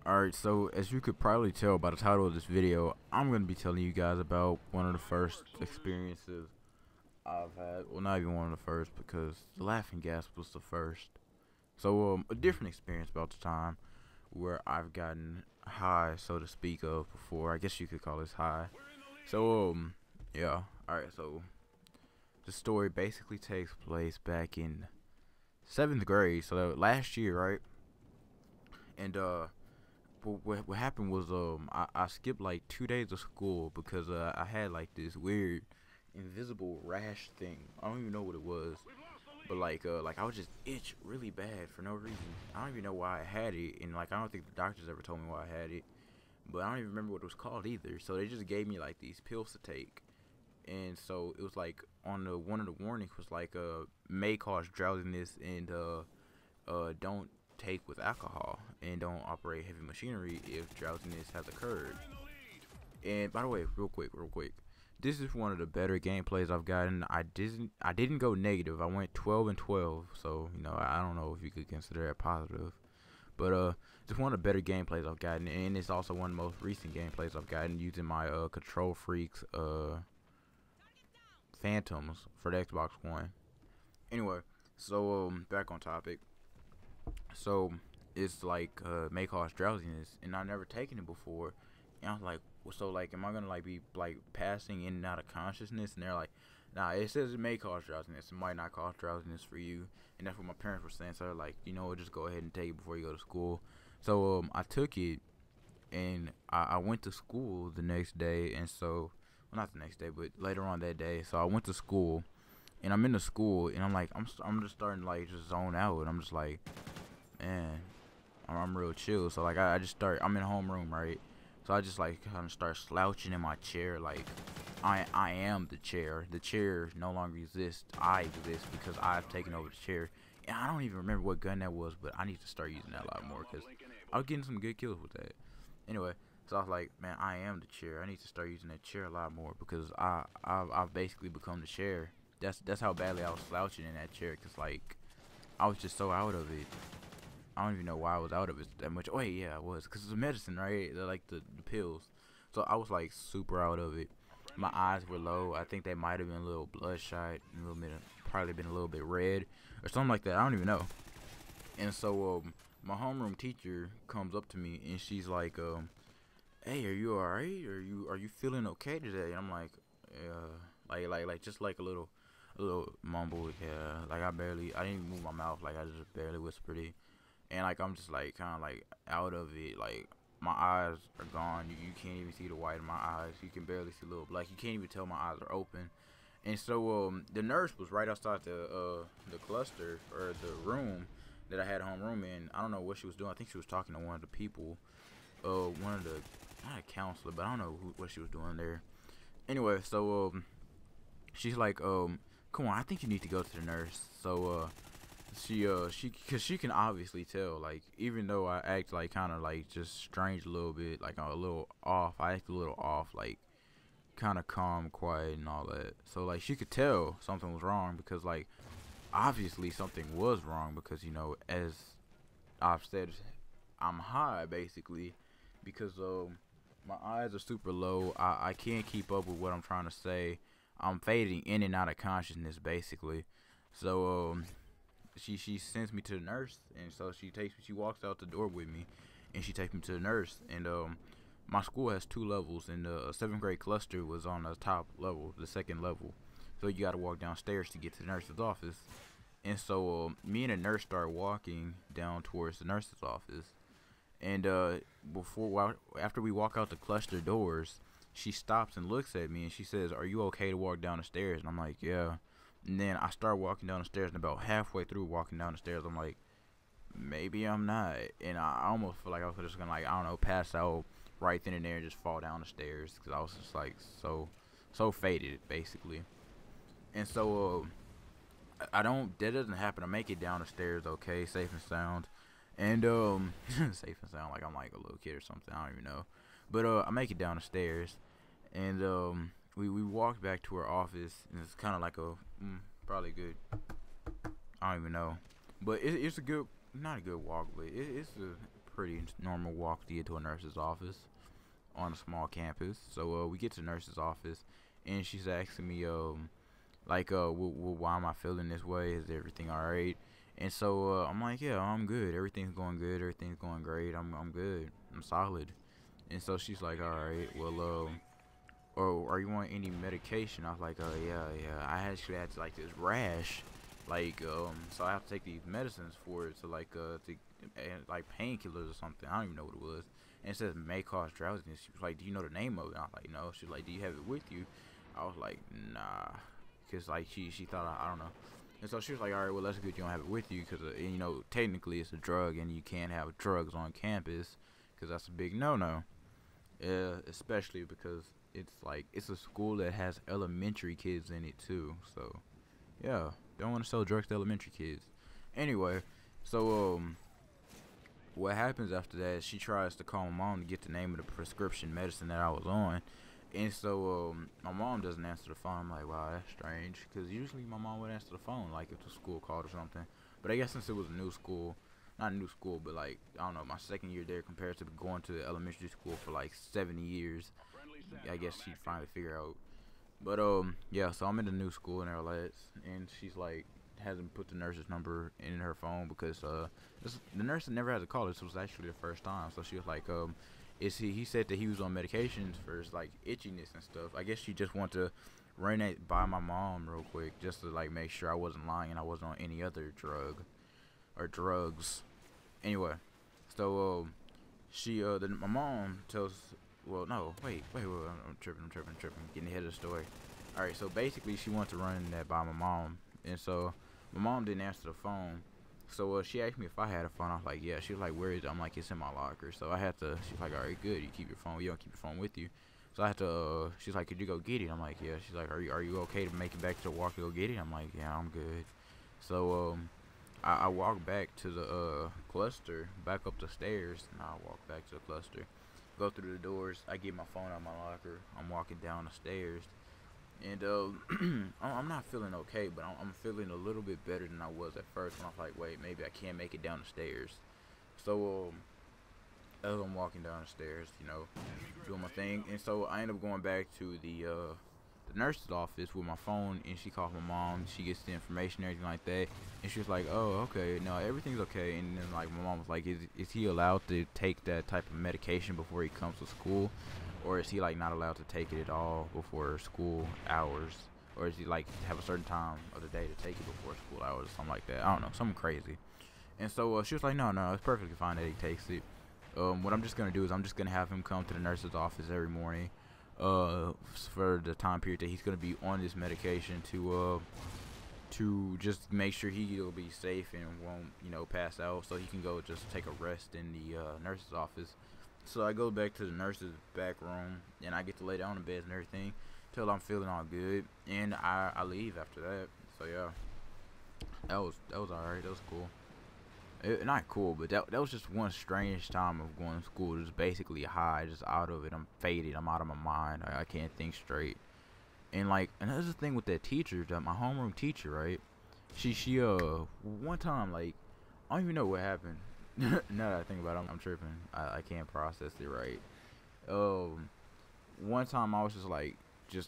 Alright, so as you could probably tell by the title of this video, I'm going to be telling you guys about one of the first experiences I've had. Well, not even one of the first, because the laughing gas was the first. So, a different experience about the time where I've gotten high, so to speak, of before. I guess you could call this high. So, yeah. Alright, so the story basically takes place back in 7th grade, so last year, right? And, but what happened was I skipped like 2 days of school because I had like this weird invisible rash thing. I don't even know what it was, but like I would just itch really bad for no reason. I don't even know why I had it, and like I don't think the doctors ever told me why I had it, but I don't even remember what it was called either. So they just gave me like these pills to take, and so it was like on the one of the warnings was like may cause drowsiness and don't take with alcohol and don't operate heavy machinery if drowsiness has occurred. And by the way, real quick, this is one of the better gameplays I've gotten. I didn't go negative. I went 12 and 12, so you know I don't know if you could consider that positive. But it's one of the better gameplays I've gotten, and it's also one of the most recent gameplays I've gotten using my Control Freaks Phantoms for the Xbox One. Anyway, so back on topic. So it's like may cause drowsiness, and I've never taken it before. And I was like, well, so like, am I gonna like be like passing in and out of consciousness? And they're like, nah, it says it may cause drowsiness. It might not cause drowsiness for you. And that's what my parents were saying. So they're like, you know, just go ahead and take it before you go to school. So I took it, and I went to school the next day. And so, well, not the next day, but later on that day. So I went to school, and I'm in the school, and I'm like, I'm just starting to like just zone out, and I'm just like, man, I'm real chill. So like I just start, I'm in homeroom, right? So I just like kind of start slouching in my chair, like I am the chair. The chair no longer exists. I exist because I've taken over the chair. And I don't even remember what gun that was, but I need to start using that a lot more because I was getting some good kills with that. Anyway, so I was like, man, I am the chair. I need to start using that chair a lot more because I've basically become the chair. That's how badly I was slouching in that chair, cause like I was just so out of it. I don't even know why I was out of it that much. Oh, wait, yeah, I was. Because it's a medicine, right? They're like the pills. So I was like super out of it. My eyes were low. I think they might have been a little bloodshot. A little bit, probably been a little bit red. Or something like that. I don't even know. And so my homeroom teacher comes up to me and she's like, hey, are you alright? Are you feeling okay today? And I'm like, like just like a little mumble, yeah. Like I didn't even move my mouth. Like I just barely whispered it. And like I'm just like kind of like out of it. Like my eyes are gone. You can't even see the white of my eyes. You can barely see a little black. You can't even tell my eyes are open. And so the nurse was right outside the cluster or the room that I had homeroom in. I don't know what she was doing. I think she was talking to one of the people, one of the, not a counselor, but I don't know what she was doing there. Anyway, so she's like, come on, I think you need to go to the nurse. So cause she can obviously tell, like, even though I act like kind of like just strange a little bit, like I'm a little off, I act a little off, like kind of calm, quiet and all that. So like she could tell something was wrong because like obviously something was wrong because, you know, as I've said, I'm high basically because my eyes are super low. I can't keep up with what I'm trying to say. I'm fading in and out of consciousness basically. So she sends me to the nurse, and so she walks out the door with me, and she takes me to the nurse. And my school has 2 levels, and the 7th grade cluster was on the top level, the 2nd level. So you got to walk downstairs to get to the nurse's office. And so me and the nurse start walking down towards the nurse's office. And after we walk out the cluster doors, she stops and looks at me, and she says, "Are you okay to walk down the stairs?" And I'm like, "Yeah." And then I start walking down the stairs, and about halfway through walking down the stairs, I'm like, maybe I'm not. And I almost feel like I was just gonna, like, I don't know, pass out right then and there and just fall down the stairs because I was just like so faded basically. And so I don't, that doesn't happen. I make it down the stairs, okay, safe and sound. And safe and sound, like I'm like a little kid or something, I don't even know. But I make it down the stairs, and we walked back to our office, and it's kind of like a probably good, I don't even know, but it's a good, not a good walk, but it's a pretty normal walk to get to a nurse's office on a small campus. So we get to the nurse's office, and she's asking me like why am I feeling this way? Is everything all right? And so I'm like, yeah, I'm good. Everything's going good. Everything's going great. I'm good. I'm solid. And so she's like, all right, well, oh, are you on any medication? I was like, yeah. I actually had like this rash, like, so I have to take these medicines for it to like like painkillers or something. I don't even know what it was. And it says may cause drowsiness. She was like, do you know the name of it? I was like, no. She was like, do you have it with you? I was like, nah, cause like she thought I don't know. And so she was like, all right, well, that's good you don't have it with you, because you know, technically it's a drug and you can't have drugs on campus, because that's a big no-no. Especially because it's like it's a school that has elementary kids in it too. So yeah, don't want to sell drugs to elementary kids. Anyway, so what happens after that? She tries to call my mom to get the name of the prescription medicine that I was on. And so my mom doesn't answer the phone. I'm like, wow, that's strange, because usually my mom would answer the phone like if the school called or something. But I guess since it was a new school, not a new school, but like, I don't know, my second year there compared to going to the elementary school for like 70 years, I guess she'd finally figure out. But yeah, so I'm in the new school in Arlette, and she's like hasn't put the nurse's number in her phone because the nurse had never had to call. This was actually the first time. So she was like, he said that he was on medications for his like itchiness and stuff. I guess she just wanted to run it by my mom real quick just to like make sure I wasn't lying and I wasn't on any other drug or drugs. Anyway, so my mom tells, well, no, wait, I'm tripping, getting ahead of the story. All right, so basically she wanted to run that by my mom, and so my mom didn't answer the phone. So she asked me if I had a phone. I was like, yeah. She was like, where is it? I'm like, it's in my locker. So I had to. She's like, all right, good. You keep your phone. You don't keep your phone with you. So I had to. She's like, could you go get it? I'm like, yeah. She's like, are you okay to make it back to the walk to go get it? I'm like, yeah, I'm good. So I walk back to the cluster, back up the stairs, and I walk back to the cluster, go through the doors. I get my phone out of my locker. I'm walking down the stairs, and I'm not feeling okay, but I'm feeling a little bit better than I was at first. When I was like, wait, maybe I can make it down the stairs. So as I'm walking down the stairs, you know, doing my thing, and so I end up going back to the nurse's office with my phone, and she calls my mom. She gets the information, everything like that, and she was like, oh, okay, no, everything's okay. And then like my mom was like, is he allowed to take that type of medication before he comes to school, or is he like not allowed to take it at all before school hours, or is he like have a certain time of the day to take it before school hours or something like that? I don't know, something crazy. And so she was like, no, it's perfectly fine that he takes it. What I'm just gonna do is I'm just gonna have him come to the nurse's office every morning for the time period that he's gonna be on this medication to just make sure he'll be safe and won't, you know, pass out, so he can go just take a rest in the nurse's office. So I go back to the nurse's back room, and I get to lay down in bed and everything till I'm feeling all good, and I leave after that. So yeah, that was alright. That was cool. Not cool, but that was just one strange time of going to school. Just basically high, just out of it. I'm faded. I'm out of my mind. I can't think straight. And like another thing with that teacher, my homeroom teacher, right? She one time, like, I don't even know what happened. Now that I think about it, I'm tripping. I can't process it right. One time I was just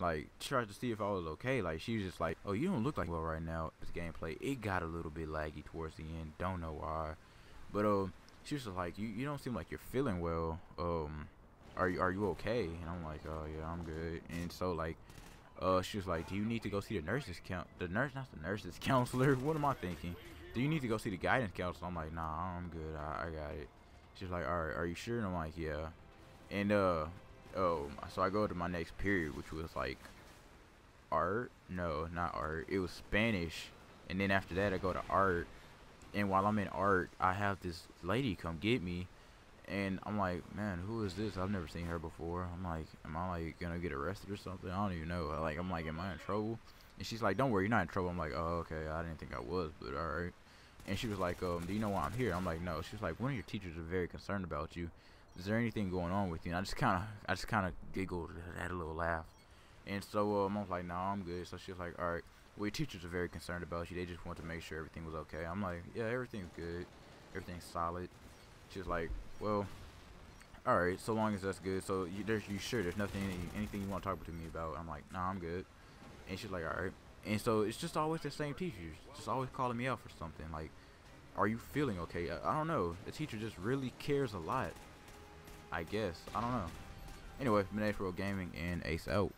like tried to see if I was okay. Like, she was just like, oh, you don't look like well right now. This gameplay, it got a little bit laggy towards the end. Don't know why, but she was just like, you don't seem like you're feeling well. Are you okay? And I'm like, oh yeah, I'm good. And so like, she was like, do you need to go see the nurse's counselor? What am I thinking? Do you need to go see the guidance counselor? I'm like, nah, I'm good. I got it. She's like, all right, are you sure? And I'm like, yeah. And so I go to my next period, which was like art. No, not art. It was Spanish. And then after that, I go to art. And while I'm in art, I have this lady come get me. And I'm like, man, who is this? I've never seen her before. I'm like, am I like gonna get arrested or something? I don't even know. I'm like, am I in trouble? And she's like, don't worry, you're not in trouble. I'm like, oh, okay. I didn't think I was, but all right. And she was like, do you know why I'm here? I'm like, no. She was like, one of your teachers are very concerned about you. Is there anything going on with you? And I just kind of giggled, had a little laugh. And so I was like, no, I'm good. So she was like, all right, well, your teachers are very concerned about you. They just want to make sure everything was okay. I'm like, yeah, everything's good. Everything's solid. She was like, Well, all right. So long as that's good. So you sure there's nothing, anything you want to talk to me about? I'm like, nah, I'm good. And she's like, all right. And so it's just always the same teachers, just always calling me out for something. Like, are you feeling okay? I don't know. The teacher just really cares a lot. I guess. I don't know. Anyway, been AceRoyalGaming and Ace out.